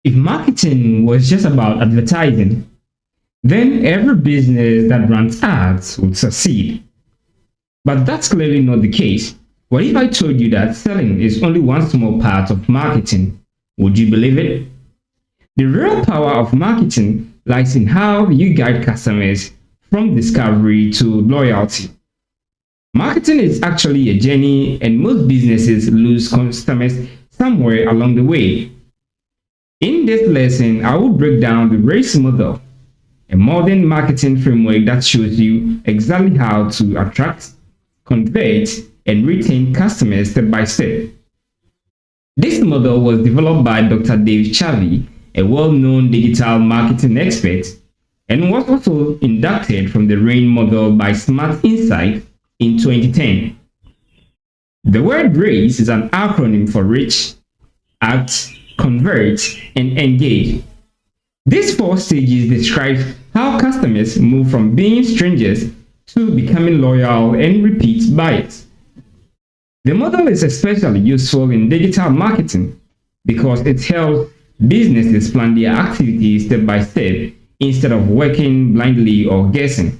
If marketing was just about advertising, then every business that runs ads would succeed. But that's clearly not the case. What if I told you that selling is only one small part of marketing? Would you believe it? The real power of marketing lies in how you guide customers from discovery to loyalty. Marketing is actually a journey, and most businesses lose customers somewhere along the way. In this lesson, I will break down the RACE model, a modern marketing framework that shows you exactly how to attract, convert, and retain customers step by step. This model was developed by Dr. Dave Chaffey, a well-known digital marketing expert, and was also inducted from the RAIN model by Smart Insight in 2010. The word RACE is an acronym for Reach, Act, Convert, and Engage. These four stages describe how customers move from being strangers to becoming loyal and repeat buyers. The model is especially useful in digital marketing because it helps businesses plan their activities step by step instead of working blindly or guessing.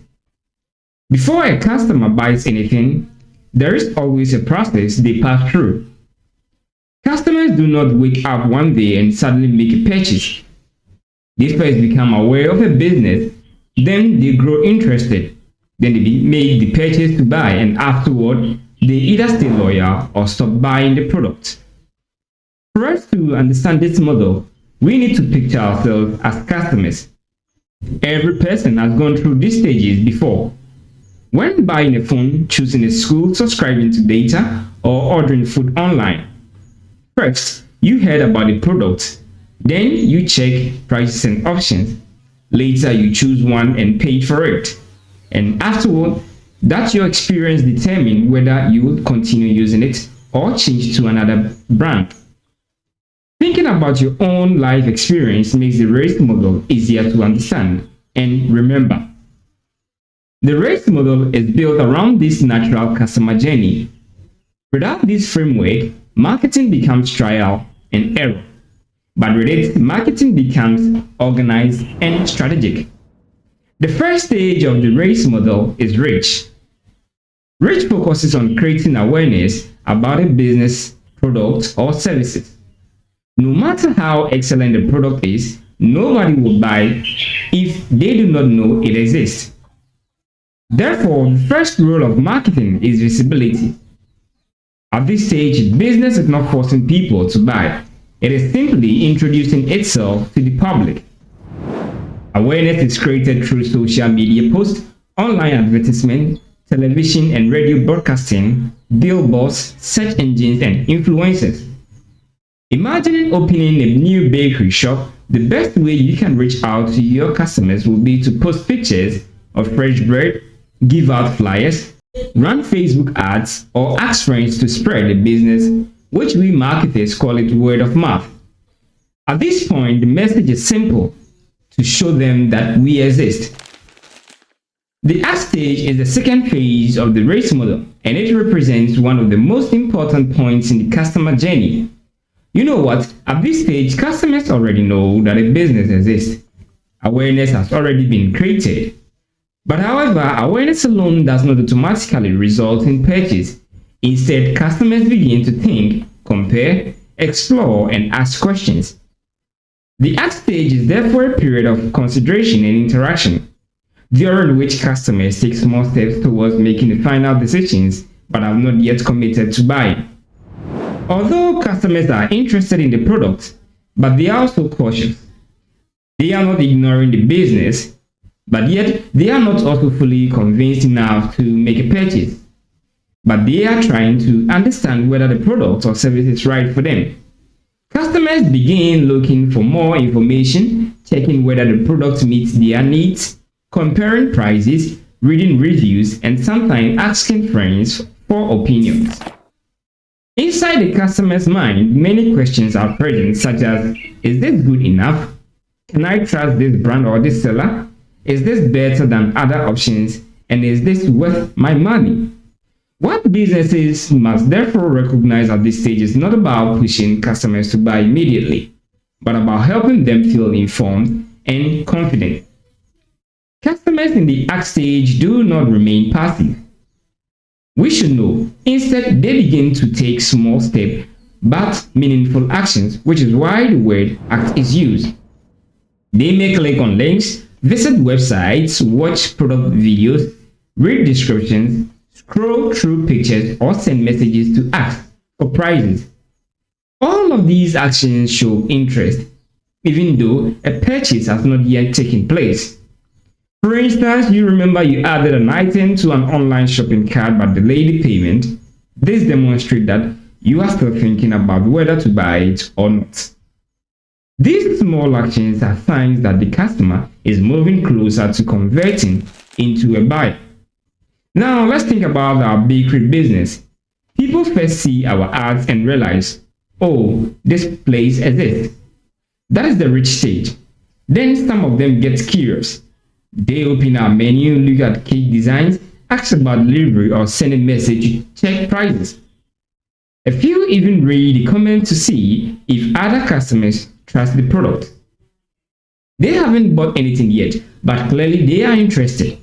Before a customer buys anything, there is always a process they pass through. Customers do not wake up one day and suddenly make a purchase. They first become aware of a business, then they grow interested, then they make the purchase to buy, and afterward, they either stay loyal or stop buying the product. For us to understand this model, we need to picture ourselves as customers. Every person has gone through these stages before. When buying a phone, choosing a school, subscribing to data, or ordering food online. First, you heard about the product. Then you check prices and options. Later, you choose one and pay for it. And afterward, that your experience determine whether you will continue using it or change to another brand. Thinking about your own life experience makes the RACE model easier to understand and remember. The RACE model is built around this natural customer journey. Without this framework, marketing becomes trial and error. But with it, marketing becomes organized and strategic. The first stage of the RACE model is Reach. Reach focuses on creating awareness about a business, product, or services. No matter how excellent the product is, nobody will buy if they do not know it exists. Therefore, the first rule of marketing is visibility. At this stage, business is not forcing people to buy. It is simply introducing itself to the public. Awareness is created through social media posts, online advertisement, television and radio broadcasting, billboards, search engines, and influencers. Imagine opening a new bakery shop. The best way you can reach out to your customers will be to post pictures of fresh bread, give out flyers, run Facebook ads, or ask friends to spread the business, which we marketers call it word of mouth. At this point, the message is simple: to show them that we exist. The act stage is the second phase of the RACE model, and it represents one of the most important points in the customer journey. You know what? At this stage, customers already know that a business exists. Awareness has already been created. But however, awareness alone does not automatically result in purchase. Instead, customers begin to think, compare, explore, and ask questions. The act stage is therefore a period of consideration and interaction, during which customers take small steps towards making the final decisions but have not yet committed to buying. Although customers are interested in the product, but they are also cautious. They are not ignoring the business, but yet they are not also fully convinced enough to make a purchase. But they are trying to understand whether the product or service is right for them. Customers begin looking for more information, checking whether the product meets their needs, comparing prices, reading reviews, and sometimes asking friends for opinions. Inside the customer's mind, many questions are present, such as: is this good enough? Can I trust this brand or this seller? Is this better than other options? And is this worth my money? What businesses must therefore recognize at this stage is not about pushing customers to buy immediately. but about helping them feel informed and confident. Customers in the act stage do not remain passive. We should know. Instead, they begin to take small steps but meaningful actions, which is why the word act is used. They may click on links, visit websites, watch product videos, read descriptions, scroll through pictures, or send messages to ask for prices. All of these actions show interest, even though a purchase has not yet taken place. For instance, you remember you added an item to an online shopping cart but delayed the payment. This demonstrates that you are still thinking about whether to buy it or not. These small actions are signs that the customer is moving closer to converting into a buyer. Now, let's think about our bakery business. People first see our ads and realize, oh, this place exists. That is the rich stage. Then some of them get curious. They open our menu, look at cake designs, ask about delivery, or send a message, check prices. A few even read the comments to see if other customers trust the product. They haven't bought anything yet, but clearly they are interested.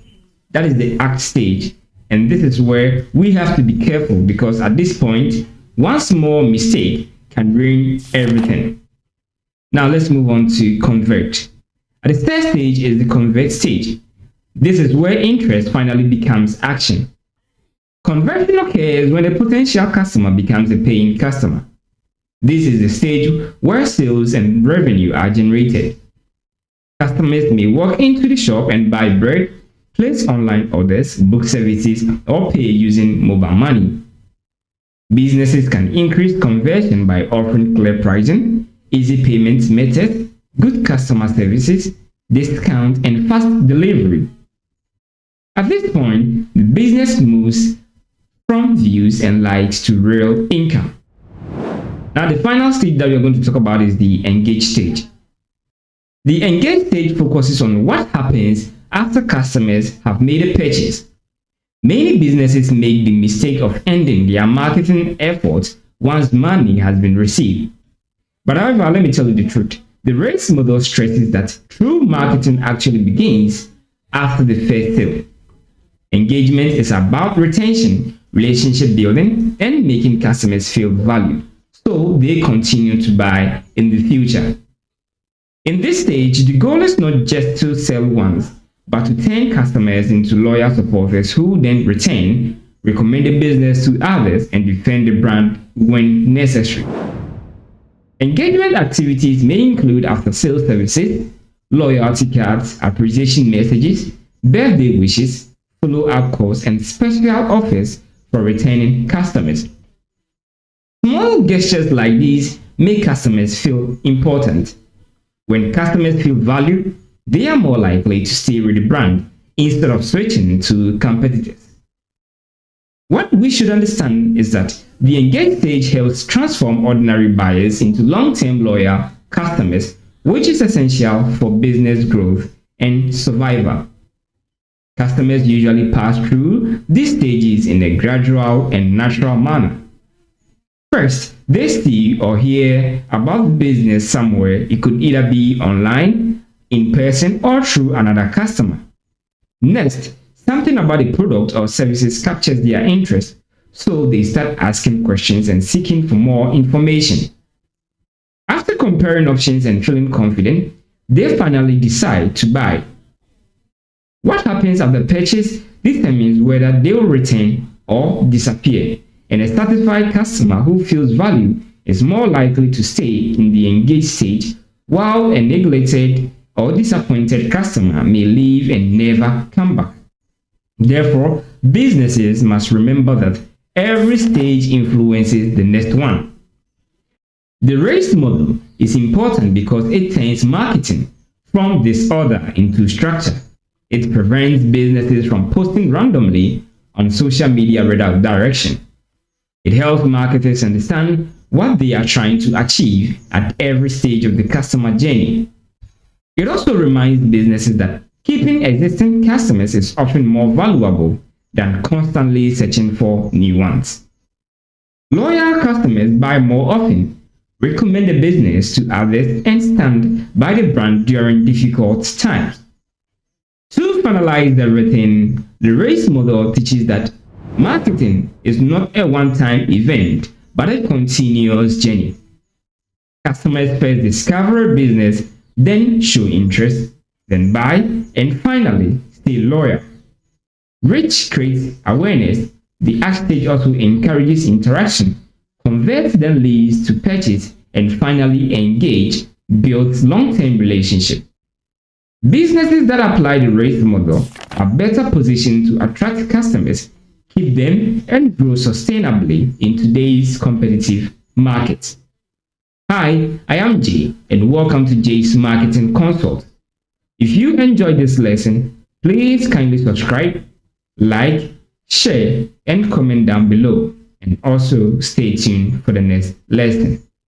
That is the act stage, and this is where we have to be careful because at this point, one small mistake can ruin everything. Now let's move on to convert. At the third stage is the convert stage. This is where interest finally becomes action. Conversion occurs when a potential customer becomes a paying customer. This is the stage where sales and revenue are generated. Customers may walk into the shop and buy bread, place online orders, book services, or pay using mobile money. Businesses can increase conversion by offering clear pricing, easy payment methods, good customer services, discount, and fast delivery. At this point, the business moves from views and likes to real income. Now, the final stage that we are going to talk about is the engage stage. The engage stage focuses on what happens after customers have made a purchase. Many businesses make the mistake of ending their marketing efforts once money has been received. But however, let me tell you the truth. The race model stresses that true marketing actually begins after the first sale. Engagement is about retention, relationship building, and making customers feel valued so they continue to buy in the future. In this stage, the goal is not just to sell once, but to turn customers into loyal supporters who then retain, recommend the business to others, and defend the brand when necessary. Engagement activities may include after-sales services, loyalty cards, appreciation messages, birthday wishes, follow-up calls, and special offers for returning customers. Small gestures like these make customers feel important. When customers feel valued, they are more likely to stay with the brand instead of switching to competitors. What we should understand is that the engage stage helps transform ordinary buyers into long-term loyal customers, which is essential for business growth and survival. Customers usually pass through these stages in a gradual and natural manner. First, they see or hear about the business somewhere. It could either be online, in person, or through another customer. Next, something about the product or services captures their interest, so they start asking questions and seeking for more information. After comparing options and feeling confident, they finally decide to buy. What happens after purchase determines whether they will return or disappear, and a satisfied customer who feels valued is more likely to stay in the engaged stage, while a neglected or disappointed customer may leave and never come back. Therefore, businesses must remember that every stage influences the next one. The race model is important because it turns marketing from disorder into structure. It prevents businesses from posting randomly on social media without direction. It helps marketers understand what they are trying to achieve at every stage of the customer journey. It also reminds businesses that keeping existing customers is often more valuable than constantly searching for new ones. Loyal customers buy more often, recommend a business to others, and stand by the brand during difficult times. To finalize everything, the race model teaches that marketing is not a one-time event, but a continuous journey. Customers first discover a business, then show interest, then buy, and finally stay loyal. Reach creates awareness. The act stage also encourages interaction, converts then leads to purchase, and finally engage, builds long-term relationship. Businesses that apply the race model are better positioned to attract customers, keep them, and grow sustainably in today's competitive market. Hi, I am Jay, and welcome to Jay's Marketing Consult. If you enjoyed this lesson, please kindly subscribe, like, share, and comment down below. And also stay tuned for the next lesson.